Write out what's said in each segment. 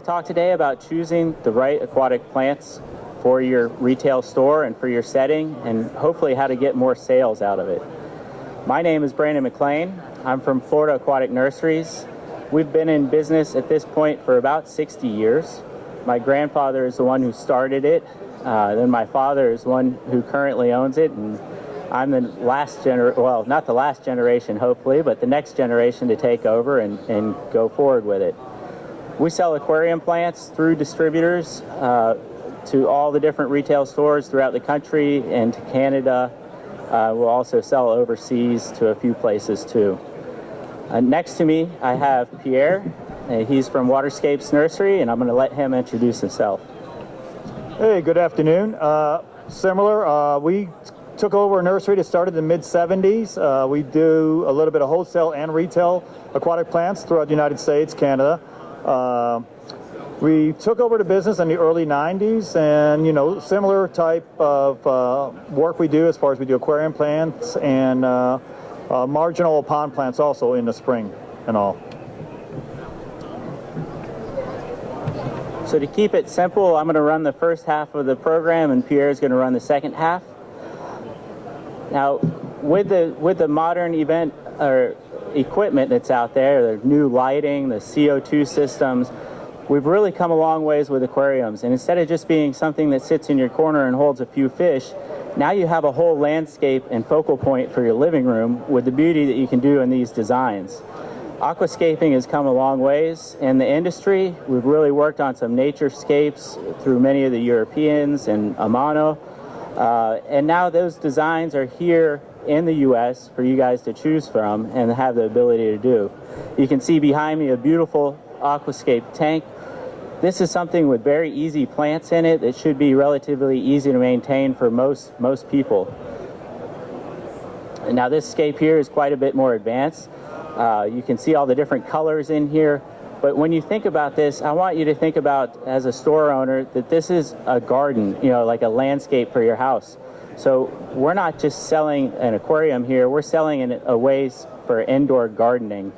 to talk today about choosing the right aquatic plants for your retail store and for your setting, and hopefully how to get more sales out of it. My name is Brandon McLane. I'm from Florida Aquatic Nurseries. We've been in business at this point for about 60 years. My grandfather is the one who started it. Then my father is the one who currently owns it, and I'm the last well, not the last generation, hopefully, but the next generation to take over and go forward with it. We sell aquarium plants through distributors to all the different retail stores throughout the country and to Canada. We'll also sell overseas to a few places too. Next to me, I have Pierre. He's from Waterscapes Nursery, and I'm going to let him introduce himself. Hey, good afternoon. We took over a nursery that started in the mid-70s. We do a little bit of wholesale and retail aquatic plants throughout the United States, Canada. We took over the business in the early 90s, and, you know, similar type of work we do as far as we do aquarium plants and marginal pond plants also in the spring and all. So to keep it simple, I'm going to run the first half of the program, and Pierre is going to run the second half. Now, with the modern event or equipment that's out there, the new lighting, the CO2 systems, we've really come a long ways with aquariums. And instead of just being something that sits in your corner and holds a few fish, now you have a whole landscape and focal point for your living room with the beauty that you can do in these designs. Aquascaping has come a long ways in the industry. We've really worked on some naturescapes through many of the Europeans and Amano. And now those designs are here in the U.S. for you guys to choose from and have the ability to do. You can see behind me a beautiful aquascape tank. This is something with very easy plants in it that should be relatively easy to maintain for most people. And now this scape here is quite a bit more advanced. You can see all the different colors in here. But when you think about this, I want you to think about, as a store owner, that this is a garden, you know, like a landscape for your house. So we're not just selling an aquarium here, we're selling a ways for indoor gardening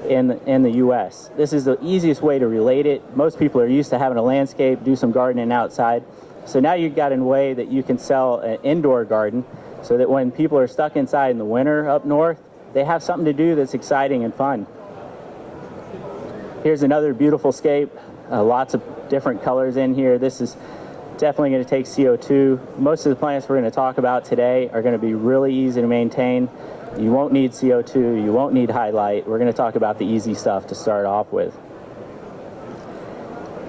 in the U.S. This is the easiest way to relate it. Most people are used to having a landscape, do some gardening outside. So now you've got a way that you can sell an indoor garden so that when people are stuck inside in the winter up north, they have something to do that's exciting and fun. Here's another beautiful scape, lots of different colors in here. This is definitely going to take CO2. Most of the plants we're going to talk about today are going to be really easy to maintain. You won't need CO2, you won't need highlight. We're going to talk about the easy stuff to start off with.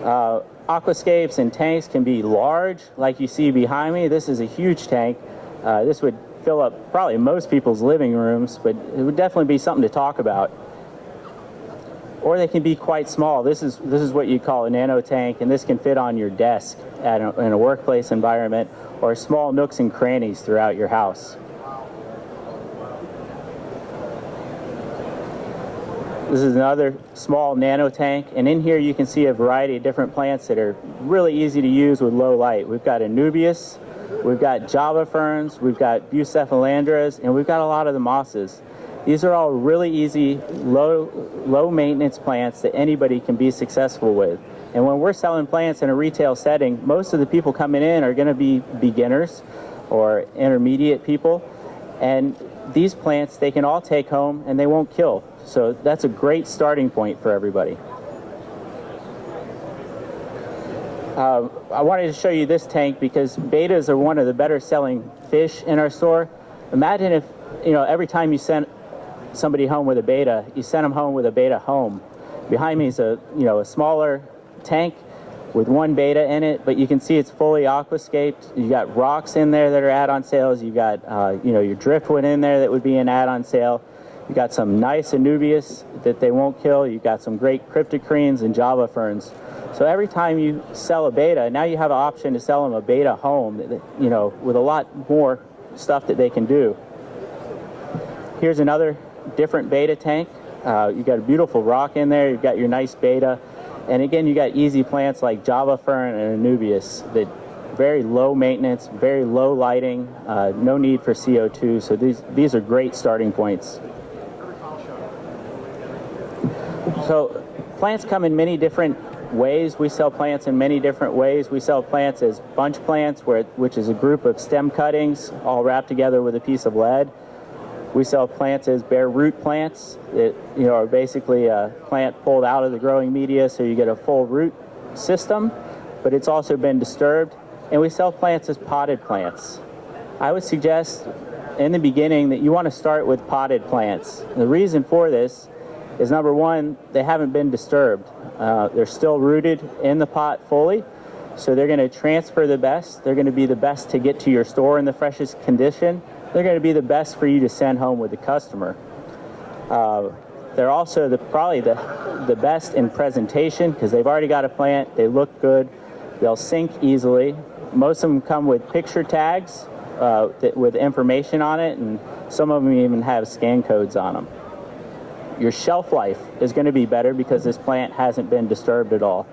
Aquascapes and tanks can be large, like you see behind me. This is a huge tank. This would fill up probably most people's living rooms, but it would definitely be something to talk about. Or they can be quite small. This is what you call a nano tank, and this can fit on your desk in a workplace environment or small nooks and crannies throughout your house. This is another small nano tank, and in here you can see a variety of different plants that are really easy to use with low light. We've got Anubias, we've got Java ferns, we've got Bucephalandras, and we've got a lot of the mosses. These are all really easy, low maintenance plants that anybody can be successful with. And when we're selling plants in a retail setting, most of the people coming in are going to be beginners or intermediate people. And these plants, they can all take home and they won't kill. So that's a great starting point for everybody. I wanted to show you this tank because betas are one of the better selling fish in our store. Imagine if, you know, every time you sent somebody home with a beta, you sent them home with a beta home. Behind me is a smaller tank with one beta in it, but you can see it's fully aquascaped. You got rocks in there that are add-on sales. You got your driftwood in there that would be an add-on sale. You got some nice Anubias that they won't kill. You got some great Cryptocorynes and Java ferns. So every time you sell a beta, now you have an option to sell them a beta home, with a lot more stuff that they can do. Here's another different beta tank. You got a beautiful rock in there. You've got your nice beta. And again, you got easy plants like Java fern and Anubias that very low maintenance, very low lighting, no need for CO2. So these are great starting points. So plants come in many different ways. We sell plants in many different ways. We sell plants as bunch plants, which is a group of stem cuttings all wrapped together with a piece of lead. We sell plants as bare root plants that are basically a plant pulled out of the growing media, so you get a full root system, but it's also been disturbed. And we sell plants as potted plants. I would suggest in the beginning that you want to start with potted plants. The reason for this is, number one, they haven't been disturbed. They're still rooted in the pot fully, so they're going to transfer the best. They're going to be the best to get to your store in the freshest condition. They're going to be the best for you to send home with the customer. They're also probably the best in presentation because they've already got a plant. They look good. They'll sink easily. Most of them come with picture tags with information on it, and some of them even have scan codes on them. Your shelf life is going to be better because this plant hasn't been disturbed at all.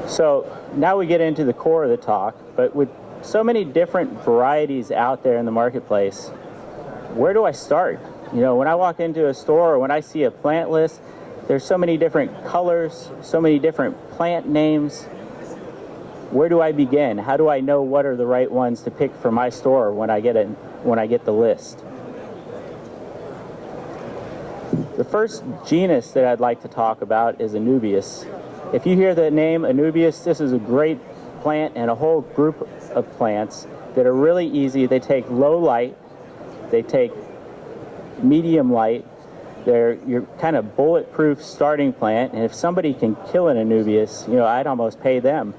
So now we get into the core of the talk, but with so many different varieties out there in the marketplace, where do I start? When I walk into a store or when I see a plant list, there's so many different colors, so many different plant names. Where do I begin? How do I know what are the right ones to pick for my store when I get the list? The first genus that I'd like to talk about is Anubias. If you hear the name Anubias, this is a great plant and a whole group of plants that are really easy. They take low light, they take medium light. They're your kind of bulletproof starting plant, and if somebody can kill an Anubias, I'd almost pay them.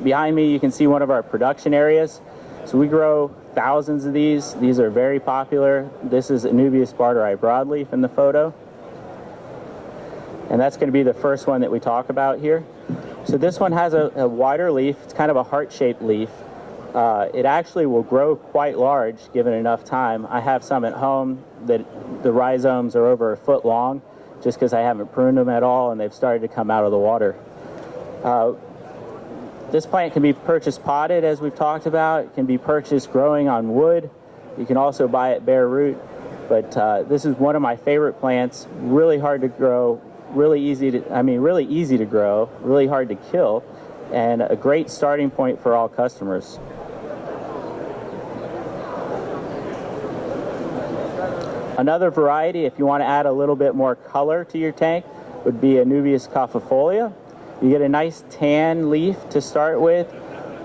Behind me, you can see one of our production areas. So we grow thousands of these. These are very popular. This is Anubias Barterr broadleaf in the photo. And that's going to be the first one that we talk about here. So this one has a wider leaf. It's kind of a heart-shaped leaf. It actually will grow quite large given enough time. I have some at home that the rhizomes are over a foot long just because I haven't pruned them at all and they've started to come out of the water. This plant can be purchased potted, as we've talked about. It can be purchased growing on wood. You can also buy it bare root. But this is one of my favorite plants. Really hard to grow, really easy to grow, really hard to kill, and a great starting point for all customers. Another variety, if you want to add a little bit more color to your tank, would be Anubias Coffeefolia. You get a nice tan leaf to start with,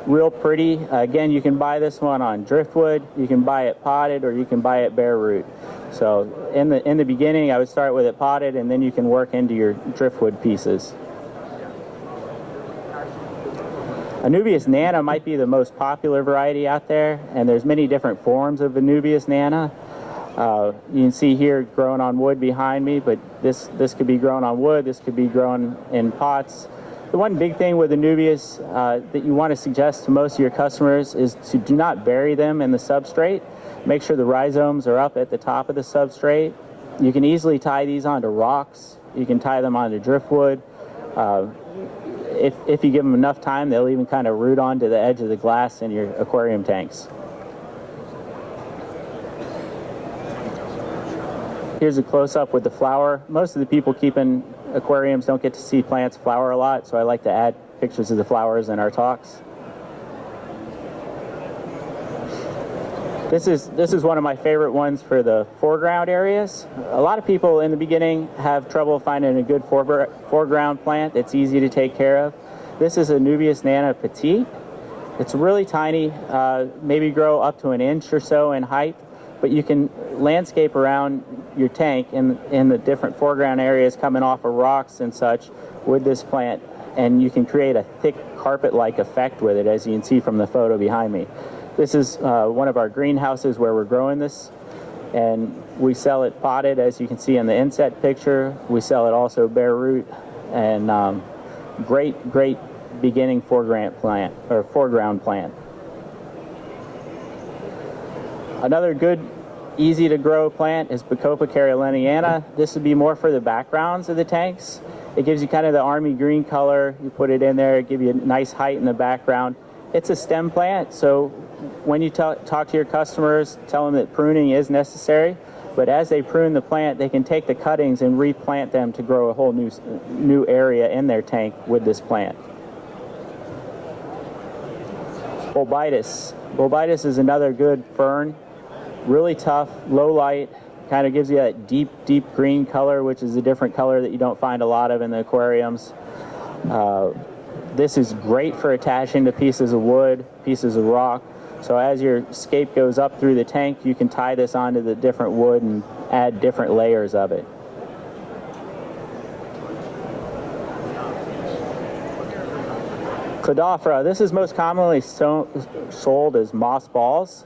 real pretty. Again, you can buy this one on driftwood, you can buy it potted, or you can buy it bare root. So in the beginning, I would start with it potted, and then you can work into your driftwood pieces. Anubias nana might be the most popular variety out there, and there's many different forms of Anubias nana. You can see here growing on wood behind me, but this could be grown on wood, this could be grown in pots. The one big thing with Anubias that you want to suggest to most of your customers is to do not bury them in the substrate. Make sure the rhizomes are up at the top of the substrate. You can easily tie these onto rocks. You can tie them onto driftwood. If you give them enough time, they'll even kind of root onto the edge of the glass in your aquarium tanks. Here's a close-up with the flower. Most of the people keeping aquariums don't get to see plants flower a lot, so I like to add pictures of the flowers in our talks. This is one of my favorite ones for the foreground areas. A lot of people in the beginning have trouble finding a good foreground plant that's easy to take care of. This is Anubias nana petite. It's really tiny, maybe grow up to an inch or so in height, but you can landscape around your tank in the different foreground areas coming off of rocks and such with this plant, and you can create a thick carpet-like effect with it, as you can see from the photo behind me. This is one of our greenhouses where we're growing this, and we sell it potted, as you can see in the inset picture. We sell it also bare root, and great beginning foreground plant. Another good, easy to grow plant is Bacopa caroliniana. This would be more for the backgrounds of the tanks. It gives you kind of the army green color. You put it in there, it gives you a nice height in the background. It's a stem plant, so when you talk to your customers, tell them that pruning is necessary, but as they prune the plant, they can take the cuttings and replant them to grow a whole new area in their tank with this plant. Bolbitis. Bolbitis is another good fern, really tough, low light, kind of gives you that deep green color, which is a different color that you don't find a lot of in the aquariums. This is great for attaching to pieces of wood, pieces of rock. So as your scape goes up through the tank, you can tie this onto the different wood and add different layers of it. Cladophora, this is most commonly sold as moss balls.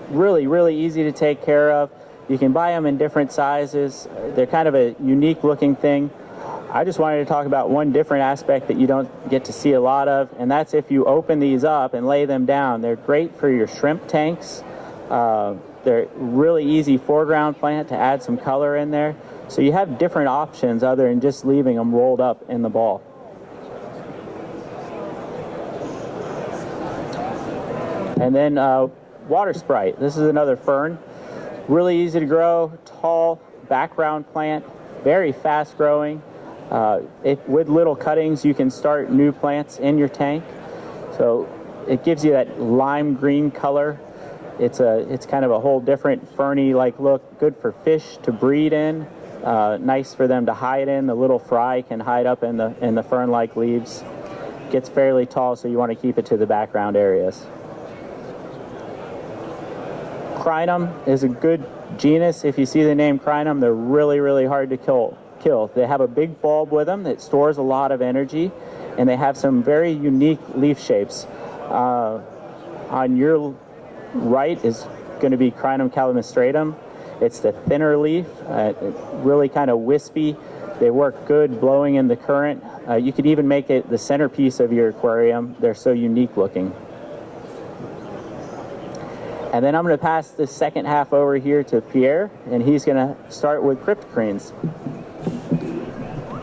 Really easy to take care of. You can buy them in different sizes. They're kind of a unique looking thing. I just wanted to talk about one different aspect that you don't get to see a lot of, and that's if you open these up and lay them down. They're great for your shrimp tanks. They're really easy foreground plant to add some color in there. So you have different options other than just leaving them rolled up in the ball. And then water Sprite. This is another fern. Really easy to grow, tall background plant, very fast growing. With little cuttings, you can start new plants in your tank. So it gives you that lime green color. It's kind of a whole different ferny-like look. Good for fish to breed in. Nice for them to hide in. The little fry can hide up in the fern-like leaves. Gets fairly tall, so you want to keep it to the background areas. Crinum is a good genus. If you see the name Crinum, they're really hard to kill. They have a big bulb with them that stores a lot of energy, and they have some very unique leaf shapes. On your right is going to be Crinum calamistratum. It's the thinner leaf, really kind of wispy. They work good blowing in the current. You could even make it the centerpiece of your aquarium. They're so unique looking. And then I'm going to pass the second half over here to Pierre, and he's going to start with cryptocorynes.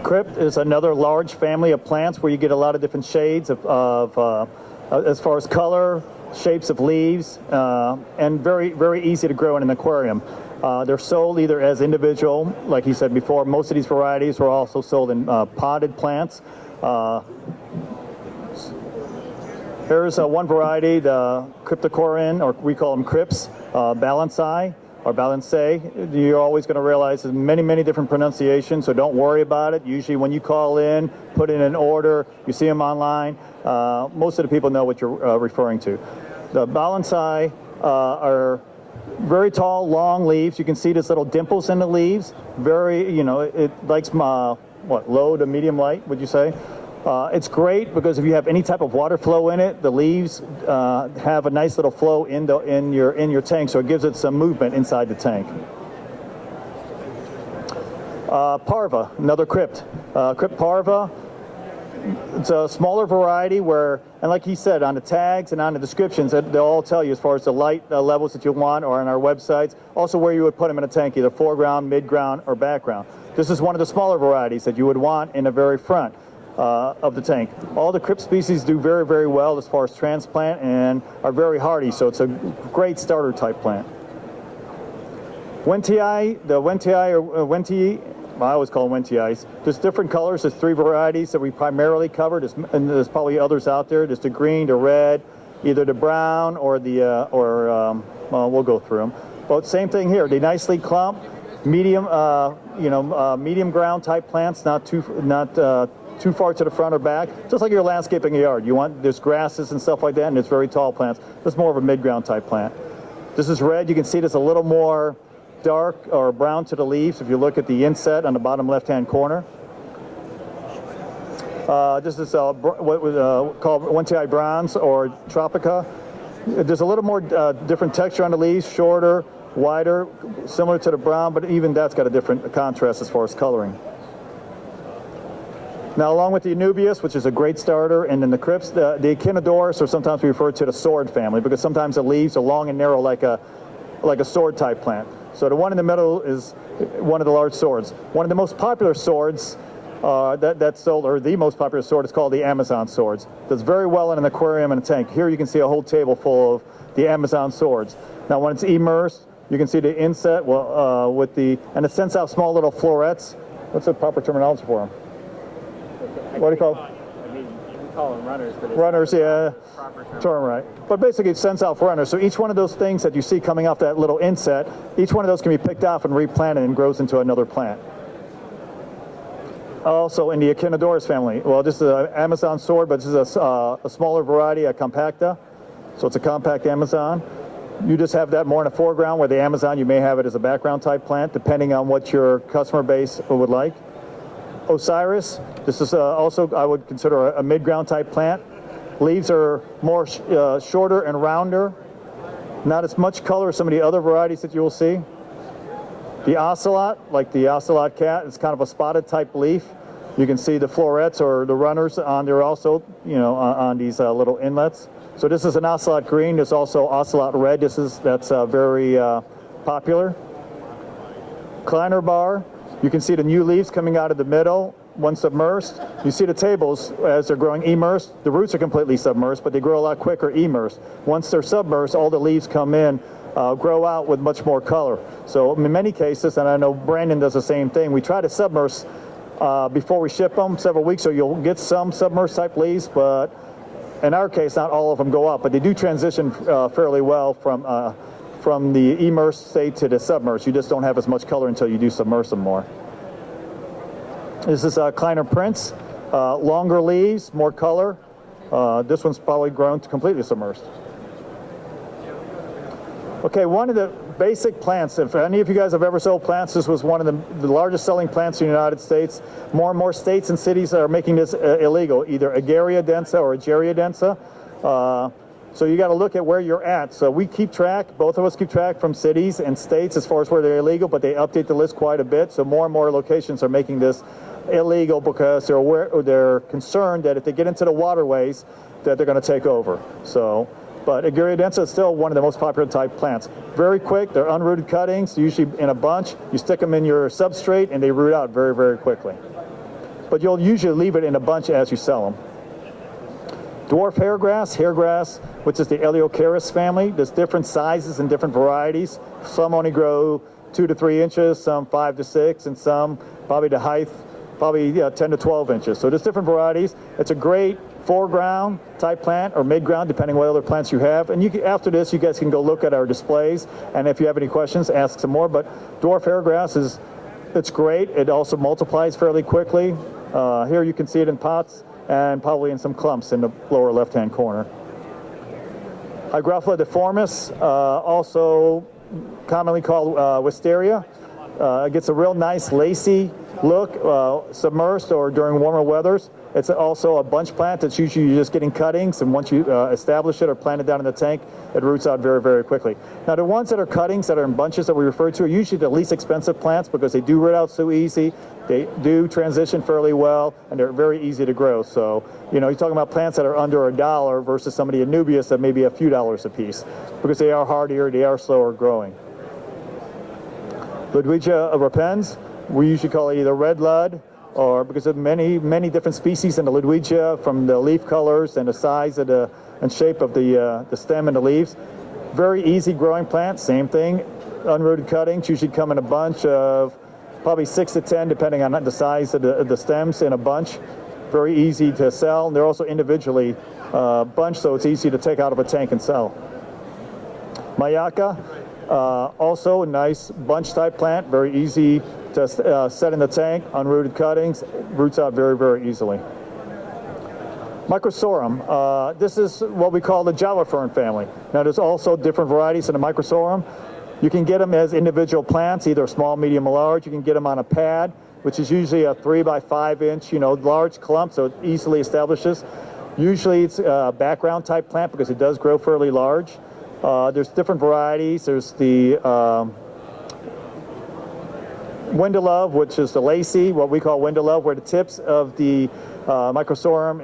Crypt is another large family of plants where you get a lot of different shades of as far as color, shapes of leaves, and very easy to grow in an aquarium. They're sold either as individual, like he said before. Most of these varieties are also sold in potted plants. Here's one variety, the Cryptocoryne, or we call them Crypts, Balansae, or Balansae. You're always going to realize there's many different pronunciations, so don't worry about it. Usually when you call in, put in an order, you see them online, most of the people know what you're referring to. The Balansae are very tall, long leaves. You can see these little dimples in the leaves. It likes low to medium light, would you say? It's great because if you have any type of water flow in it, the leaves have a nice little flow in your tank, so it gives it some movement inside the tank. Parva, another crypt. Crypt parva. It's a smaller variety where, and like he said, on the tags and on the descriptions, they'll all tell you as far as the light levels that you want, or on our websites, also where you would put them in a tank, either foreground, midground, or background. This is one of the smaller varieties that you would want in the very front of the tank. All the crypt species do very well as far as transplant and are very hardy, so it's a great starter type plant. Wentii, the Wentii or Wentii, I always call them Wentiis. There's different colors. There's 3 varieties that we primarily covered, and there's probably others out there. There's the green, the red, either the brown or the we'll go through them. But same thing here. They nicely clump, medium, medium ground type plants, not too far to the front or back. Just like your landscaping yard. There's grasses and stuff like that, and there's very tall plants. That's more of a mid-ground type plant. This is red. You can see there's a little more dark or brown to the leaves if you look at the inset on the bottom left-hand corner. This is what was called Wentii bronze or tropica. There's a little more different texture on the leaves, shorter, wider, similar to the brown, but even that's got a different contrast as far as coloring. Now, along with the Anubias, which is a great starter, and then the Crypts, the Echinodorus, or sometimes we refer to the sword family, because sometimes the leaves are long and narrow like a sword type plant. So the one in the middle is one of the large swords. One of the most popular swords that's sold, or the most popular sword is called the Amazon swords. Does very well in an aquarium and a tank. Here you can see a whole table full of the Amazon swords. Now when it's immersed, you can see the inset and it sends out small little florets. What's the proper terminology for them? What do you call them? I mean, you can call them runners, but it's runners, yeah, proper term right. But basically it sends out runners. So each one of those things that you see coming off that little inset, each one of those can be picked off and replanted and grows into another plant. Also in the Echinodorus family, well, this is an Amazon sword, but this is a smaller variety, a compacta. So it's a compact Amazon. You just have that more in the foreground, where the Amazon, you may have it as a background type plant, depending on what your customer base would like. Osiris, this is also, I would consider a mid-ground type plant. Leaves are more shorter and rounder. Not as much color as some of the other varieties that you will see. The Ozelot, like the Ozelot cat, is kind of a spotted type leaf. You can see the florets or the runners on there also, on these little inlets. So this is an Ozelot green. There's also Ozelot red. That's very popular. Kleiner bar. You can see the new leaves coming out of the middle when submersed. You see the tables as they're growing immersed. The roots are completely submersed, but they grow a lot quicker immersed. Once they're submersed, all the leaves come in, grow out with much more color. So in many cases, and I know Brandon does the same thing, we try to submerse before we ship them several weeks, so you'll get some submersed type leaves, but in our case, not all of them go up, but they do transition fairly well from the immersed state to the submersed. You just don't have as much color until you do submerse them more. This is Kleiner Prinz, longer leaves, more color. This one's probably grown to completely submersed. Okay, one of the basic plants, if any of you guys have ever sold plants, this was one of the largest selling plants in the United States. More and more states and cities are making this illegal, either Egeria densa or Egeria densa. So you got to look at where you're at. So we keep track, both of us keep track from cities and states as far as where they're illegal, but they update the list quite a bit. So more and more locations are making this illegal because they're concerned that if they get into the waterways, that they're going to take over. So, but Egeria densa is still one of the most popular type plants. Very quick, they're unrooted cuttings, usually in a bunch. You stick them in your substrate and they root out very, very quickly. But you'll usually leave it in a bunch as you sell them. Dwarf hairgrass, which is the Echinodorus family. There's different sizes and different varieties. Some only grow 2 to 3 inches, some 5 to 6, and some probably the height, 10 to 12 inches. So there's different varieties. It's a great foreground type plant or mid-ground, depending what other plants you have. And after this, you guys can go look at our displays. And if you have any questions, ask some more. But dwarf hairgrass it's great. It also multiplies fairly quickly. Here you can see it in pots and probably in some clumps in the lower left-hand corner. Hygrophila difformis, also commonly called wisteria. It gets a real nice lacy look, submersed or during warmer weathers. It's also a bunch plant. It's usually you're just getting cuttings, and once you establish it or plant it down in the tank, it roots out very, very quickly. Now, the ones that are cuttings that are in bunches that we refer to are usually the least expensive plants because they do root out so easy, they do transition fairly well, and they're very easy to grow. So, you're talking about plants that are under $1 versus some of the Anubias that may be a few dollars a piece because they are hardier, they are slower growing. Ludwigia repens, we usually call it either red lud, or because of many, many different species in the Ludwigia, from the leaf colors and the size of and shape of the stem and the leaves. Very easy growing plant, same thing. Unrooted cuttings usually come in a bunch of probably 6 to 10, depending on the size of the stems in a bunch. Very easy to sell. And they're also individually bunched, so it's easy to take out of a tank and sell. Mayaka, also a nice bunch type plant, very easy to set in the tank, unrooted cuttings, roots out very, very easily. Microsorum, this is what we call the Java fern family. Now there's also different varieties in the Microsorum. You can get them as individual plants, either small, medium, or large. You can get them on a pad, which is usually a 3 by 5 inch, large clump, so it easily establishes. Usually it's a background type plant because it does grow fairly large. There's different varieties. There's the Windelove, which is the lacy, what we call Windelove, where the tips of the Microsorum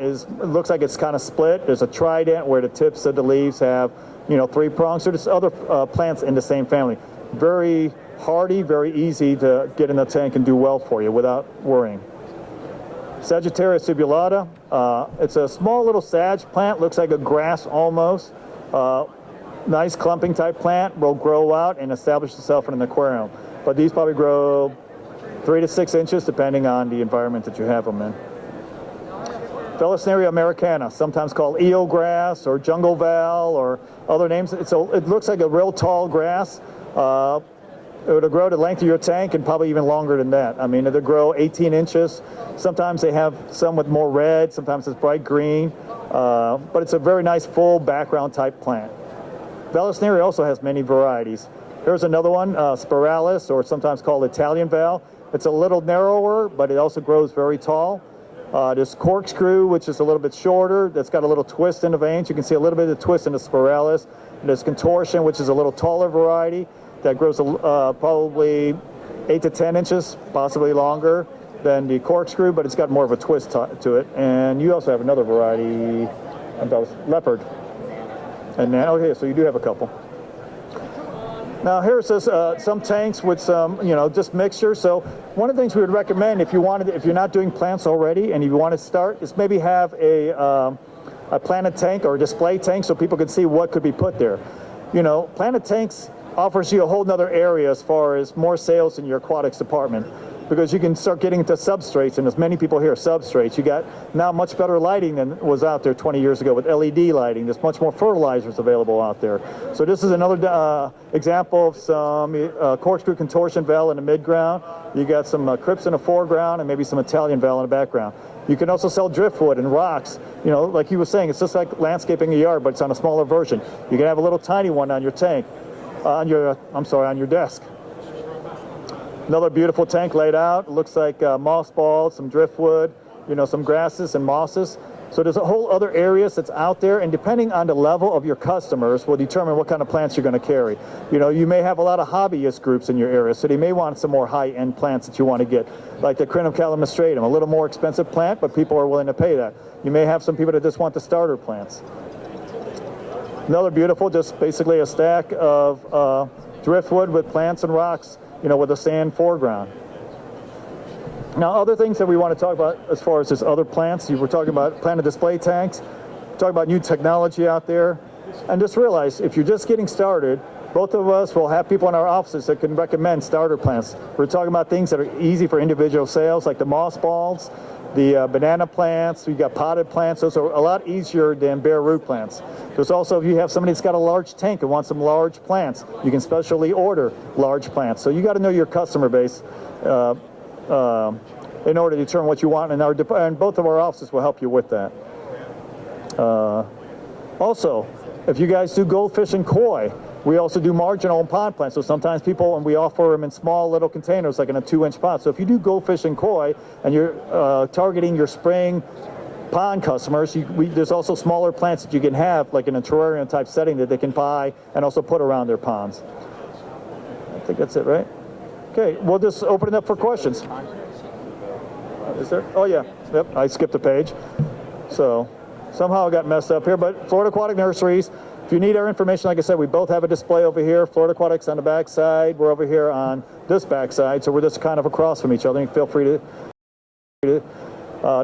looks like it's kind of split. There's a trident where the tips of the leaves have, 3 prongs. So there's other plants in the same family. Very hardy, very easy to get in the tank and do well for you without worrying. Sagittarius subulata. It's a small little sag plant, looks like a grass almost. Nice clumping type plant, will grow out and establish itself in an aquarium. But these probably grow 3 to 6 inches depending on the environment that you have them in. Felisneria americana, sometimes called eel grass or jungle val or other names. It looks like a real tall grass. It would grow to the length of your tank and probably even longer than that. I mean, it'll grow 18 inches. Sometimes they have some with more red, sometimes it's bright green, but it's a very nice full background type plant. Felisneria also has many varieties. Here's another one, spiralis, or sometimes called Italian val. It's a little narrower, but it also grows very tall. There's corkscrew, which is a little bit shorter, that's got a little twist in the veins. You can see a little bit of twist in the spiralis. And there's contortion, which is a little taller variety that grows probably 8 to 10 inches, possibly longer than the corkscrew, but it's got more of a twist to it. And you also have another variety, leopard. And then, okay, so you do have a couple. Now here's some tanks with some, just mixture. So one of the things we would recommend if you're not doing plants already and you want to start, is maybe have a planted tank or a display tank so people can see what could be put there. Planted tanks offers you a whole nother area as far as more sales in your aquatics department, because you can start getting into substrates, and as many people here, substrates. You got now much better lighting than was out there 20 years ago with LED lighting. There's much more fertilizers available out there. So this is another example of some corkscrew contortion val in the midground. You got some crypts in the foreground and maybe some Italian val in the background. You can also sell driftwood and rocks. Like he was saying, it's just like landscaping a yard, but it's on a smaller version. You can have a little tiny one on your tank, on your desk. Another beautiful tank laid out. It looks like moss balls, some driftwood, some grasses and mosses. So there's a whole other areas that's out there, and depending on the level of your customers will determine what kind of plants you're going to carry. You may have a lot of hobbyist groups in your area, so they may want some more high-end plants that you want to get, like the Crinum calamestratum, a little more expensive plant, but people are willing to pay that. You may have some people that just want the starter plants. Another beautiful, just basically a stack of driftwood with plants and rocks, with a sand foreground. Now, other things that we want to talk about as far as this other plants, you were talking about planted display tanks, talking about new technology out there, and just realize if you're just getting started, both of us will have people in our offices that can recommend starter plants. We're talking about things that are easy for individual sales, like the moss balls, the banana plants. We got potted plants. Those are a lot easier than bare root plants. There's also, if you have somebody that's got a large tank and wants some large plants, you can specially order large plants. So you got to know your customer base in order to determine what you want, and both of our offices will help you with that. Also, if you guys do goldfish and koi, we also do marginal and pond plants. So sometimes and we offer them in small little containers, like in a 2-inch pot. So if you do goldfish and koi and you're targeting your spring pond customers, there's also smaller plants that you can have, like in a terrarium type setting, that they can buy and also put around their ponds. I think that's it, right? Okay, we'll just open it up for questions. Is there? Oh yeah, yep, I skipped a page. So somehow I got messed up here, but Florida Aquatic Nurseries, if you need our information, like I said, we both have a display over here. Florida Aquatics on the back side. We're over here on this back side, so we're just kind of across from each other. You feel free to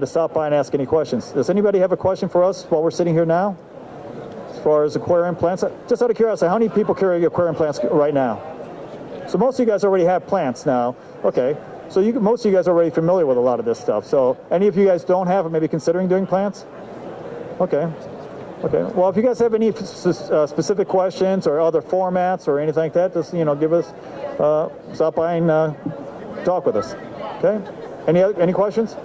stop by and ask any questions. Does anybody have a question for us while we're sitting here now? As far as aquarium plants, just out of curiosity, how many people carry aquarium plants right now? So most of you guys already have plants now. Okay, so most of you guys are already familiar with a lot of this stuff. So any of you guys don't have or maybe considering doing plants? Okay. Okay. Well, if you guys have any specific questions or other formats or anything like that, just give us, stop by and talk with us. Okay. Any questions?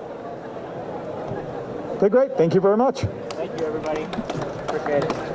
Okay, great. Thank you very much. Thank you, everybody. Appreciate it.